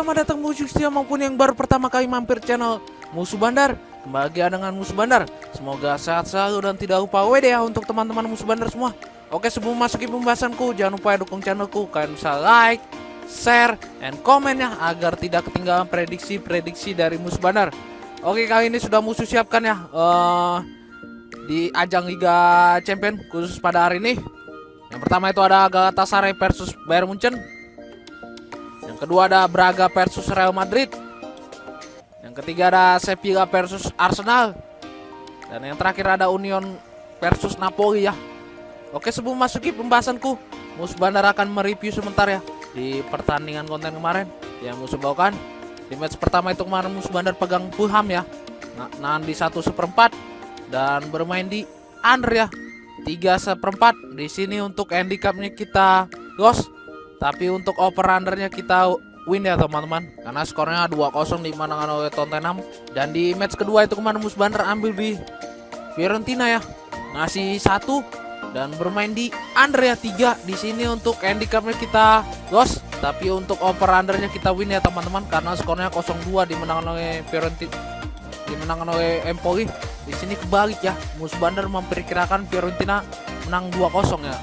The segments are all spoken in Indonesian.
selamat datang musuh setia maupun yang baru pertama kali mampir channel Musuh Bandar. Kembali lagi dengan Musuh Bandar. Semoga sehat selalu dan tidak lupa WD ya untuk teman-teman Musuh Bandar semua. Oke, sebelum masuki pembahasanku, jangan lupa dukung channelku. Kalian bisa like, share, and komen ya agar tidak ketinggalan prediksi-prediksi dari Musuh Bandar. Oke, kali ini sudah musuh siapkan ya di ajang Liga Champion khusus pada hari ini. Yang pertama itu ada Galatasaray versus Bayern Munchen. Yang kedua ada Braga versus Real Madrid. Yang ketiga ada Sevilla versus Arsenal. Dan yang terakhir ada Union versus Napoli ya. Oke, sebelum masuki pembahasanku, Musuh Bandar akan mereview sebentar ya di pertandingan konten kemarin yang musuh bawakan. Di match pertama itu kemarin Musuh Bandar pegang Fulham ya, nahan di 1/4 dan bermain di under ya 3/4. Di sini untuk handicapnya kita loss, tapi untuk over undernya kita win ya teman-teman, karena skornya 2-0 dimenangkan oleh Tottenham. Dan di match kedua itu kemarin Musuh Bandar ambil di Fiorentina ya, ngasih 1 dan bermain di under ya 3. Di sini untuk handicapnya kita loss, tapi untuk over undernya kita win ya teman-teman, karena skornya 0-2 dimenangkan oleh Fiorentina, dimenangkan oleh Empoli. Di sini kebalik ya, Musuh Bandar memperkirakan Fiorentina menang 2-0 ya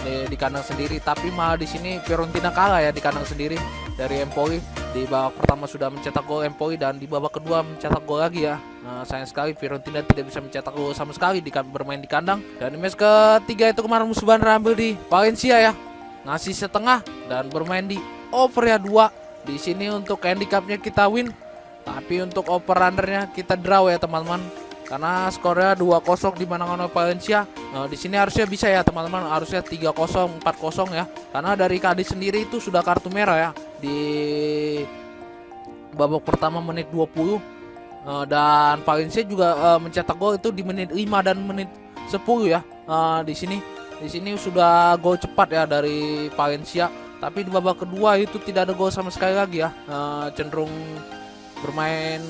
di kandang sendiri, tapi malah di sini Fiorentina kalah ya di kandang sendiri dari Empoli. Di babak pertama sudah mencetak gol Empoli dan di babak kedua mencetak gol lagi ya. Nah, sayang sekali Fiorentina tidak bisa mencetak gol sama sekali bermain di kandang. Dan di match ketiga itu kemarin Musuh Bandar ambil di Valencia ya, ngasih setengah dan bermain di over ya 2. Di sini untuk handicapnya kita win, tapi untuk over undernya kita draw ya teman-teman, karena skornya 2-0 dimenangkan oleh Valencia. Nah, di sini harusnya bisa ya teman-teman, harusnya 3-0, 4-0 ya, karena dari Cadiz sendiri itu sudah kartu merah ya di babak pertama menit 20. Dan Valencia juga mencetak gol itu di menit 5 dan menit 10 ya. Di sini sudah gol cepat ya dari Valencia, tapi di babak kedua itu tidak ada gol sama sekali lagi ya. Cenderung bermain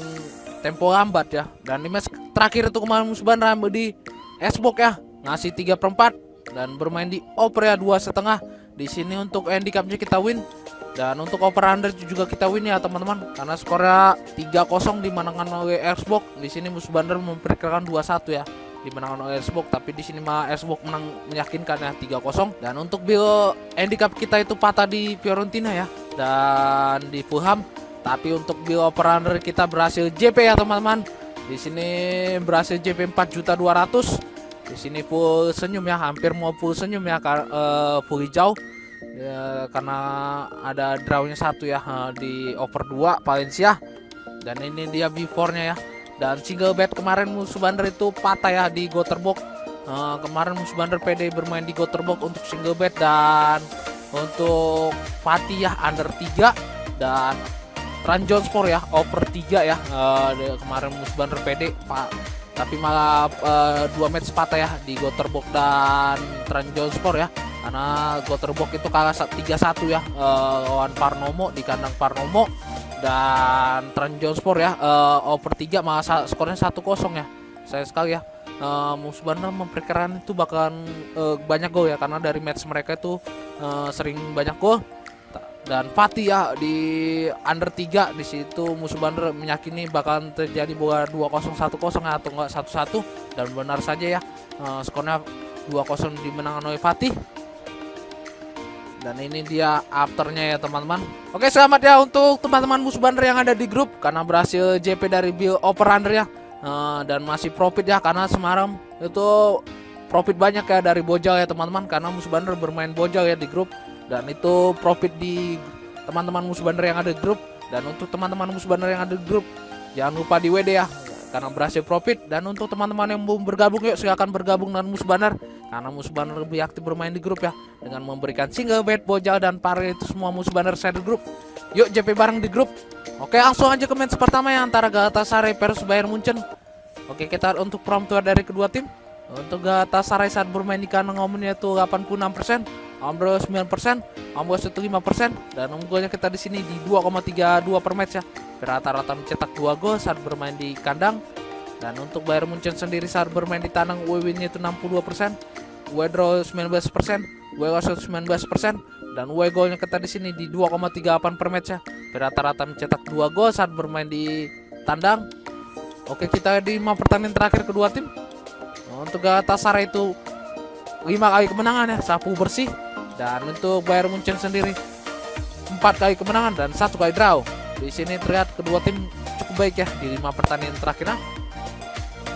tempo lambat ya. Dan di match terakhir itu kemarin Musuh Bandar ambil di Xbox ya, ngasih 3/4 dan bermain di over ya 2,5. Di sini untuk handicapnya kita win, dan untuk over under juga kita win ya teman-teman, karena skornya 3-0 dimenangkan oleh Xbox. Di sini Musuh Bandar memperkirakan 2-1 ya dimenangkan oleh Xbox, tapi di sini mah Xbox menang meyakinkan ya 3-0. Dan untuk bill handicap kita itu patah di Fiorentina ya dan di Fulham, tapi untuk bill over under kita berhasil JP ya teman-teman. Di sini berhasil JP 4.200.000. Di sini full senyum ya, hampir mau full senyum ya, full hijau ya, karena ada drawnya 1 ya di over 2 Valencia. Dan ini dia before-nya ya. Dan single bet kemarin Musuh Bandar itu patah ya di Gotterbox. Kemarin Musuh Bandar PD bermain di Gotterbox untuk single bet, dan untuk Fatih ya under 3, dan Trabzonspor ya over 3 ya. Kemarin Musuh Bandar PD tapi malah 2 match patah ya di Gotterbox dan Trabzonspor ya, karena Gotterbox itu kalah 3-1 ya lawan Parnomo di kandang Parnomo. Dan Trabzonspor ya over 3 malah skornya 1-0 ya. Sayang sekali ya, Musuh Bandar memperkirakan itu bakalan banyak gol ya, karena dari match mereka itu sering banyak gol. Dan Fatih ya di under 3, di situ Musuh Bandar meyakini bakalan terjadi bola 2-0, 1-0 atau enggak 1-1, dan benar saja ya, skornya 2-0 dimenangkan oleh Fatih. Dan ini dia afternya ya teman-teman. Oke, selamat ya untuk teman-teman Musuh Bandar yang ada di grup, karena berhasil JP dari bill over under ya, dan masih profit ya, karena semalam itu profit banyak ya dari bojal ya teman-teman, karena Musuh Bandar bermain bojal ya di grup, dan itu profit di teman-teman Musuh Bandar yang ada di grup. Dan untuk teman-teman Musuh Bandar yang ada di grup, jangan lupa di WD ya, karena berhasil profit. Dan untuk teman-teman yang belum bergabung, yuk silakan bergabung dengan Musuh Bandar, karena Musuh Bandar lebih aktif bermain di grup ya, dengan memberikan single bet, bojal, dan pare itu semua Musuh Bandar share di grup. Yuk JP bareng di grup. Oke, langsung aja ke match pertama ya, antara Galatasaray versus Bayern Munchen. Oke, kita untuk prompter dari kedua tim. Untuk Galatasaray saat bermain di kandang umumnya itu 86%, Ambros 9%, Ambros itu 5%, dan unggulnya kita di sini di 2,32 per match ya. Rata-rata mencetak 2 gol saat bermain di kandang. Dan untuk Bayern Munchen sendiri saat bermain di tandang, win-nya itu 62%, draw 19%, loss 19%, dan away golnya kita di sini di 2,38 per match ya. Rata-rata mencetak 2 gol saat bermain di tandang. Oke, kita di 5 pertandingan terakhir kedua tim. Untuk Galatasaray itu 5 kali kemenangan ya, sapu bersih. Dan untuk Bayern Munchen sendiri 4 kali kemenangan dan 1 kali draw. Di sini terlihat kedua tim cukup baik ya di 5 pertandingan terakhirnya.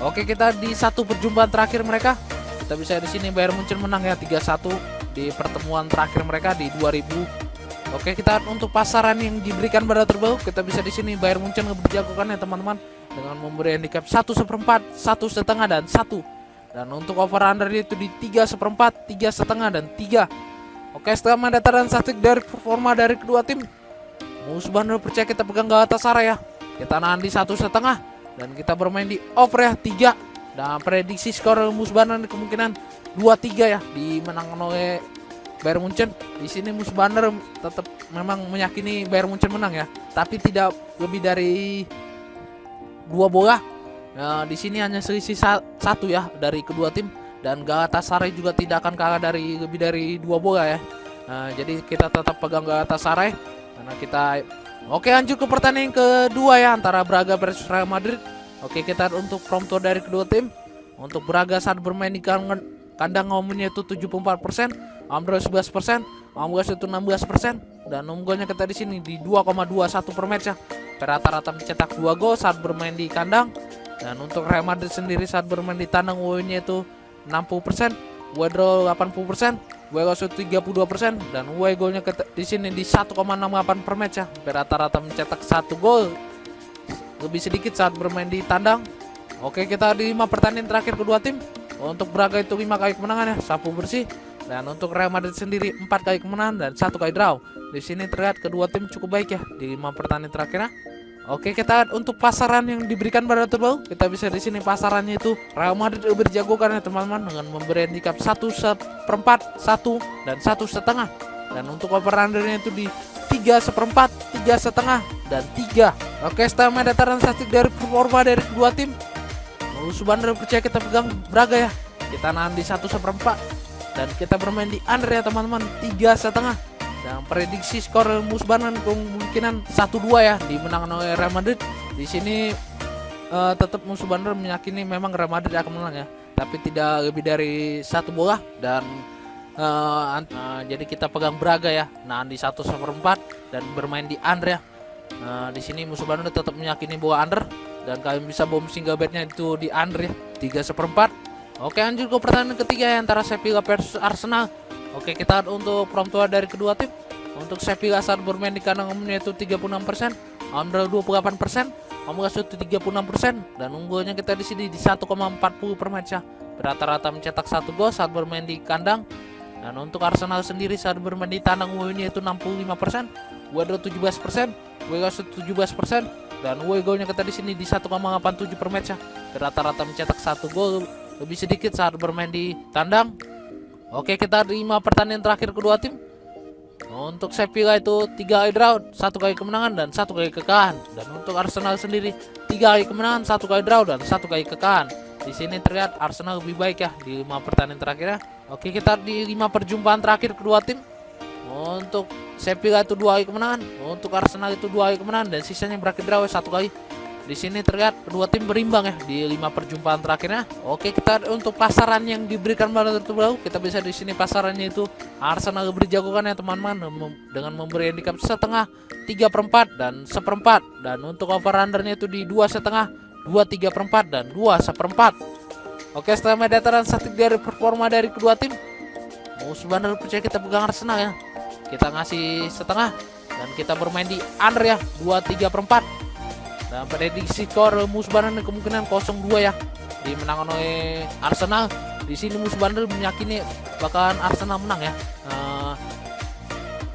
Oke, kita di satu perjumpaan terakhir mereka. Kita bisa di sini Bayern Munchen menang ya 3-1 di pertemuan terakhir mereka di 2000. Oke, kita untuk pasaran yang diberikan pada terbaru, kita bisa di sini Bayern Munchen berjagokan ya teman-teman dengan memberi handicap 1/4, 1,5 dan 1. Dan untuk over under itu di 3/4, 3,5 dan 3. Oke, setelah mendata dan statistik dari performa dari kedua tim, musuh bandar percaya kita pegang Galatasaray ya. Kita nahan di 1,5 dan kita bermain di over ya 3. Dan prediksi skor musuh bandar kemungkinan 2-3 ya dimenangkan oleh Bayern Munchen. Di sini musuh bandar tetap memang meyakini Bayern Munchen menang ya, tapi tidak lebih dari 2 bola. Nah, di sini hanya selisih 1 ya dari kedua tim, dan Galatasaray juga tidak akan kalah dari lebih dari 2 bola ya. Nah, jadi kita tetap pegang Galatasaray karena kita. Oke, lanjut ke pertandingan kedua ya antara Braga versus Real Madrid. Oke, kita untuk prompto dari kedua tim. Untuk Braga saat bermain di kandang ngomongnya itu 74%, Ambrose 11%, Ambrose itu 16%, dan unggulnya kita di sini di 2,21 per match ya. Rata-rata mencetak 2 gol saat bermain di kandang. Dan untuk Real Madrid sendiri saat bermain di tandang WO-nya itu 60%, Wedro 80%, Welos itu 32%, dan away golnya di sini di 1,68 per match ya. Rata-rata mencetak 1 gol lebih sedikit saat bermain di tandang. Oke, kita di 5 pertandingan terakhir kedua tim. Untuk Braga itu 5 kali kemenangan ya, sapu bersih. Dan untuk Real Madrid sendiri 4 kali kemenangan dan 1 kali draw. Di sini terlihat kedua tim cukup baik ya di 5 pertandingan terakhirnya. Oke, kita untuk pasaran yang diberikan pada terbaru, kita bisa di sini pasarannya itu Real Madrid lebih dijagokan ya teman-teman dengan memberi handicap 1/4, 1 dan 1,5. Dan untuk over undernya itu di 3/4, 3,5 dan 3. Oke, setelah mendataran statistik dari performa dari kedua tim, musuh bandar percaya kita pegang Braga ya. Kita nahan di 1/4 dan kita bermain di under ya teman-teman, 3,5. Dan prediksi skor musuh bandar kemungkinan 1-2 ya dimenangkan oleh Real Madrid. Di sini tetap musuh bandar meyakini memang Real Madrid akan menang ya, tapi tidak lebih dari 1 bola. Dan jadi kita pegang Braga ya, nahan di 1/4 dan bermain di under ya. Di sini musuh bandar tetap meyakini bola under, dan kalian bisa bom single betnya itu di under ya, 3/4. Oke, lanjut ke pertandingan ketiga ya antara Sevilla versus Arsenal. Oke, kita untuk prompto dari kedua tim. Untuk Sevilla saat bermain di kandang umumnya itu 36%, Amdal 28%, Amgas itu 36%, dan unggulnya kita di sini di 1,40 per match ya. Rata-rata mencetak 1 gol saat bermain di kandang. Dan untuk Arsenal sendiri saat bermain di tandang umumnya itu 65%, Wedro 17%, Wegas 17%, dan away golnya kita di sini di 1,87 per match ya. Rata-rata mencetak 1 gol lebih sedikit saat bermain di tandang. Oke, kita di 5 pertandingan terakhir kedua tim. Untuk Sevilla itu 3 kali draw, 1 kali kemenangan dan 1 kali kekalahan. Dan untuk Arsenal sendiri 3 kali kemenangan, 1 kali draw dan 1 kali kekalahan. Di sini terlihat Arsenal lebih baik ya di 5 pertandingan terakhirnya. Oke, kita di 5 perjumpaan terakhir kedua tim. Untuk Sevilla itu 2 kali kemenangan, untuk Arsenal itu 2 kali kemenangan, dan sisanya berakhir draw 1 kali. Di sini terlihat kedua tim berimbang ya di 5 perjumpaan terakhirnya. Oke, kita untuk pasaran yang diberikan pada terbaru, kita bisa di sini pasarannya itu Arsenal berjagokan ya teman-teman dengan memberi handicap 1/2, 3/4 dan 1/4. Dan untuk over undernya itu di 2,5, 2,3/4 dan 2,1/4. Oke, setelah mendataran statistik dari performa dari kedua tim, musuh bandar percaya kita pegang Arsenal ya. Kita ngasih 1/2 dan kita bermain di under ya, 2,3/4. Dan prediksi skor musuh bandar kemungkinan 0-2 ya dimenangkan oleh Arsenal. Di sini musuh bandar meyakini bakalan Arsenal menang ya.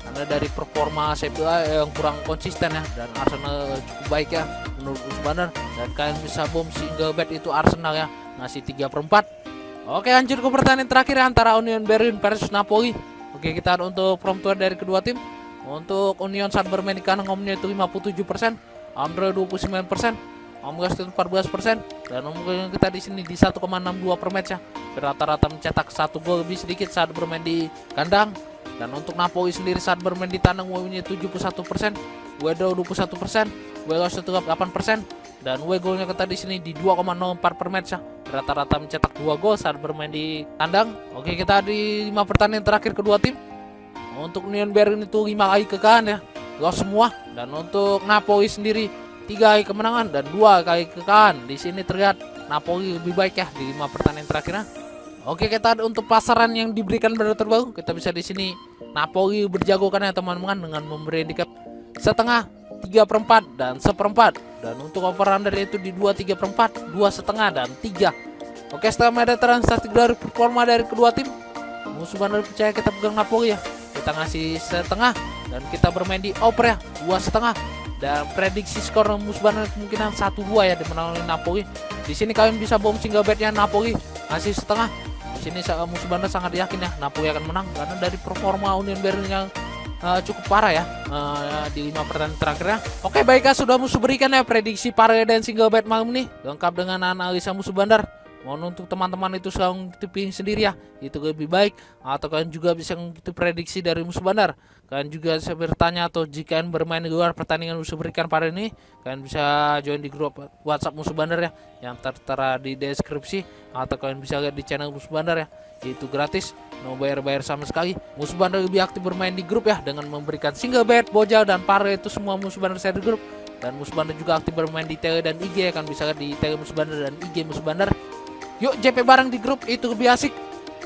Karena dari performa Sevilla yang kurang konsisten ya, dan Arsenal cukup baik ya menurut musuh bandar. Dan kalian bisa bom single bet itu Arsenal ya, ngasih 3/4. Oke, lanjut ke pertandingan terakhir antara Union Berlin versus Napoli. Oke, kita untuk prompto dari kedua tim. Untuk Union saat bermain di kandang umumnya itu 57%, Amdro 29%, Amgas itu 14%, dan unggulnya kita di sini di 1,62 per match ya. Rata-rata mencetak 1 gol lebih sedikit saat bermain di kandang. Dan untuk Napoli sendiri saat bermain di tandang WO-nya 71%, W-draw 21%, W-loss 8%, dan W-golnya kita di sini di 2,04 per match ya. Rata-rata mencetak 2 gol saat bermain di tandang. Oke, kita di 5 pertandingan terakhir kedua tim. Untuk Union Berlin itu 5 kali kekalahan ya, loss semua. Dan untuk Napoli sendiri 3 kali kemenangan dan 2 kali kekalahan. Di sini terlihat Napoli lebih baik ya di 5 pertandingan terakhirnya. Oke, kita untuk pasaran yang diberikan pada terbaru, kita bisa di sini Napoli berjagokan ya teman-teman dengan memberi handicap setengah, 3/4 dan 1/4. Dan untuk over under itu di 2/3/4, 2,5 dan 3. Oke, setelah melihat transaksi dari performa dari kedua tim, musuh bandar percaya kita pegang Napoli ya. Kita ngasih setengah dan kita bermain di over ya, 2,5. Dan prediksi skor musuh bandar kemungkinan 1-2 ya dimenangkan Napoli. Di sini kalian bisa bom single betnya Napoli ngasih setengah. Di sini musuh bandar sangat yakin ya Napoli akan menang karena dari performa Union Berlin yang cukup parah ya di 5 pertandingan terakhirnya. Oke, baiklah, sudah musuh berikan ya prediksi parlay dan single bet malam ini lengkap dengan analisa musuh bandar. Mohon untuk teman-teman itu selalu pilih sendiri ya, itu lebih baik, atau kalian juga bisa itu prediksi dari musuh bandar. Kalian juga bisa bertanya atau jika kalian bermain di luar pertandingan musuh berikan pada ini, kalian bisa join di grup WhatsApp musuh bandar ya, yang tertera di deskripsi, atau kalian bisa lihat di channel musuh bandar ya, itu gratis, no bayar sama sekali. Musuh bandar lebih aktif bermain di grup ya, dengan memberikan single bet, bojal dan parlay itu semua musuh bandar share di grup. Dan musuh bandar juga aktif bermain di Tele dan IG, kalian bisa lihat di Tele musuh bandar dan IG musuh bandar. Yuk JP bareng di grup, itu lebih asik.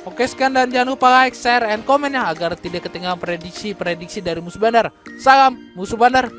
Oke, sekian dan jangan lupa like, share, and komen ya agar tidak ketinggalan prediksi dari musuh bandar. Salam musuh bandar.